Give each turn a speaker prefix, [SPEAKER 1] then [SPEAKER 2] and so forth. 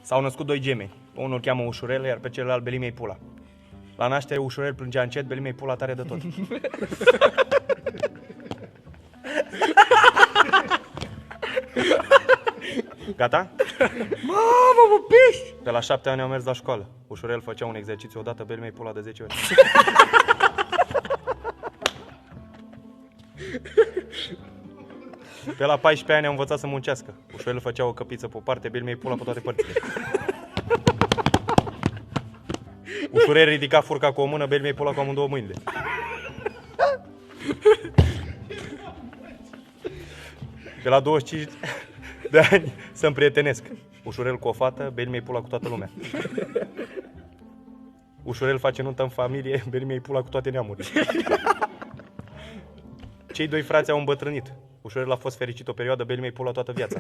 [SPEAKER 1] S-au născut doi gemeni. Pe unul îl cheamă Ușurel, iar pe celălalt Belimei Pula. La naștere Ușurel plângea încet, Belimei Pula tare de tot. Gata?
[SPEAKER 2] Mamă, mă pești!
[SPEAKER 1] Pe la 7 ani au mers la școală. Ușurel făcea un exercițiu odată, Belimei Pula de 10 ori. Pe la 14 ani au învățat să muncească. Ușurel făcea o căpiță pe o parte, Belimei Pula pe toate părțile. Ușurel ridica furca cu o mână, Belimei Pula cu amândouă mâinile. Pe la 25 de ani se împrietenesc. Ușurel cu o fată, Belimei Pula cu toată lumea. Ușurel face nuntă în familie, Belimei Pula cu toate neamurile. Cei doi frați au îmbătrânit. Ușurel a fost fericit o perioadă, Belimei Pula toată viața.